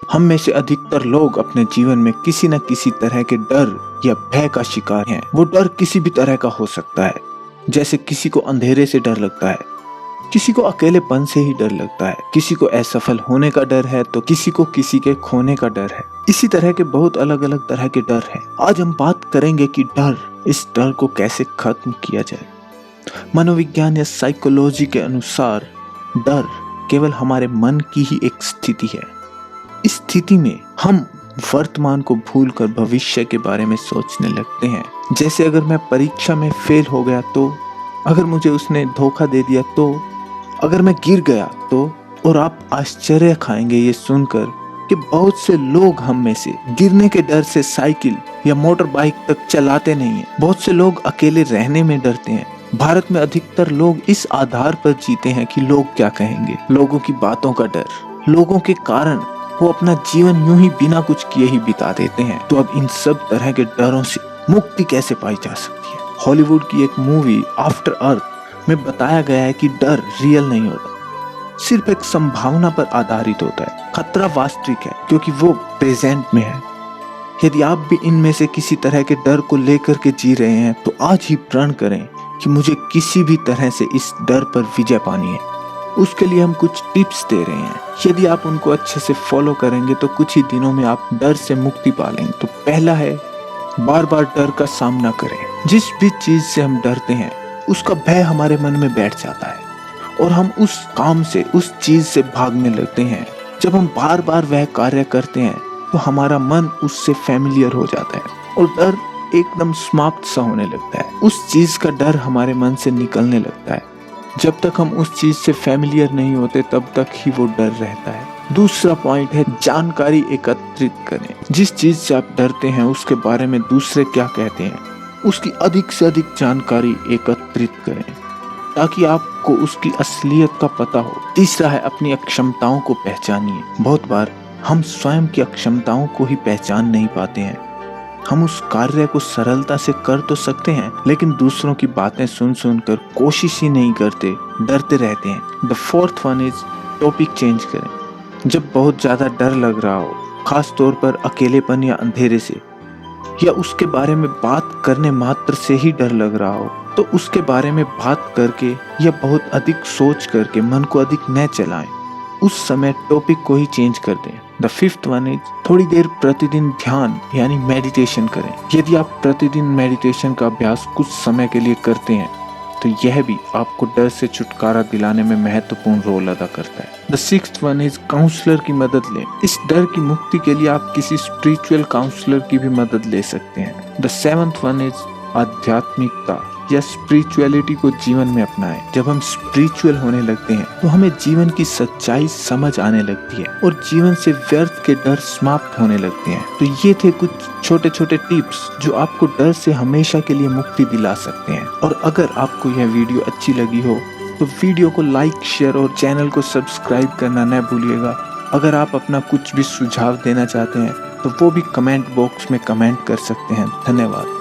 हम में से अधिकतर लोग अपने जीवन में किसी न किसी तरह के डर या भय का शिकार हैं। वो डर किसी भी तरह का हो सकता है, जैसे किसी को अंधेरे से डर लगता है, किसी को अकेलेपन से ही डर लगता है, किसी को असफल होने का डर है तो किसी को किसी के खोने का डर है। इसी तरह के बहुत अलग अलग तरह के डर हैं। आज हम बात करेंगे कि इस डर को कैसे खत्म किया जाए। मनोविज्ञान या साइकोलॉजी के अनुसार डर केवल हमारे मन की ही एक स्थिति है। इस स्थिति में हम वर्तमान को भूलकर भविष्य के बारे में सोचने लगते हैं। जैसे अगर मैं परीक्षा में फेल हो गया तो, अगर मुझे उसने धोखा दे दिया तो, अगर मैं गिर गया तो। और आप आश्चर्य खाएंगे ये सुनकर कि बहुत से लोग हम में से गिरने के डर से साइकिल या मोटर बाइक तक चलाते नहीं हैं। बहुत से लोग अकेले रहने में डरते हैं। भारत में अधिकतर लोग इस आधार पर जीते हैं कि लोग क्या कहेंगे, लोगों की बातों का डर, लोगों के कारण वो अपना जीवन यूं ही बिना कुछ किए ही बिता देते हैं। तो अब इन सब तरह के डरों से मुक्ति कैसे पाई जा सकती है? हॉलीवुड की एक मूवी आफ्टर अर्थ में बताया गया है कि डर रियल नहीं होता, सिर्फ एक संभावना पर आधारित होता है। खतरा वास्तविक है क्योंकि वो प्रेजेंट में है। यदि आप भी इनमें से किसी तरह के डर को लेकर के जी रहे हैं तो आज ही प्रण करें कि मुझे किसी भी तरह से इस डर पर विजय पानी है। उसके लिए हम कुछ टिप्स दे रहे हैं। यदि आप उनको अच्छे से फॉलो करेंगे तो कुछ ही दिनों में आप डर से मुक्ति पा लेंगे। तो पहला है, बार बार डर का सामना करें। जिस भी चीज से हम डरते हैं उसका भय हमारे मन में बैठ जाता है और हम उस काम से, उस चीज से भागने लगते हैं। जब हम बार बार वह कार्य करते हैं तो हमारा मन उससे फैमिलियर हो जाता है और डर एकदम समाप्त सा होने लगता है। उस चीज का डर हमारे मन से निकलने लगता है। जब तक हम उस चीज से फैमिलियर नहीं होते तब तक ही वो डर रहता है। दूसरा पॉइंट है, जानकारी एकत्रित करें। जिस चीज से आप डरते हैं उसके बारे में दूसरे क्या कहते हैं, उसकी अधिक से अधिक जानकारी एकत्रित करें ताकि आपको उसकी असलियत का पता हो। तीसरा है, अपनी अक्षमताओं को पहचानिए। बहुत बार हम स्वयं की अक्षमताओं को ही पहचान नहीं पाते हैं। हम उस कार्य को सरलता से कर तो सकते हैं लेकिन दूसरों की बातें सुन सुनकर कोशिश ही नहीं करते, डरते रहते हैं। The fourth one is topic change करें। जब बहुत ज्यादा डर लग रहा हो, खास तौर पर अकेलेपन या अंधेरे से, या उसके बारे में बात करने मात्र से ही डर लग रहा हो, तो उसके बारे में बात करके या बहुत अधिक सोच करके मन को अधिक न चलाएं। उस समय टॉपिक को ही चेंज कर दें। द फिफ्थ वन इज, थोड़ी देर प्रतिदिन ध्यान यानी मेडिटेशन करें। यदि आप प्रतिदिन मेडिटेशन का अभ्यास कुछ समय के लिए करते हैं तो यह भी आपको डर से छुटकारा दिलाने में महत्वपूर्ण रोल अदा करता है। The sixth one is, counsellor की मदद लें। इस डर की मुक्ति के लिए आप किसी स्पिरिचुअल काउंसलर की भी मदद ले सकते हैं। द सेवंथ वन इज, आध्यात्मिकता या स्पिरिचुअलिटी को जीवन में अपनाएं। जब हम स्पिरिचुअल होने लगते हैं तो हमें जीवन की सच्चाई समझ आने लगती है और जीवन से व्यर्थ के डर समाप्त होने लगते हैं। तो ये थे कुछ छोटे छोटे टिप्स जो आपको डर से हमेशा के लिए मुक्ति दिला सकते हैं। और अगर आपको यह वीडियो अच्छी लगी हो तो वीडियो को लाइक, शेयर और चैनल को सब्सक्राइब करना न भूलिएगा। अगर आप अपना कुछ भी सुझाव देना चाहते हैं तो वो भी कमेंट बॉक्स में कमेंट कर सकते हैं। धन्यवाद।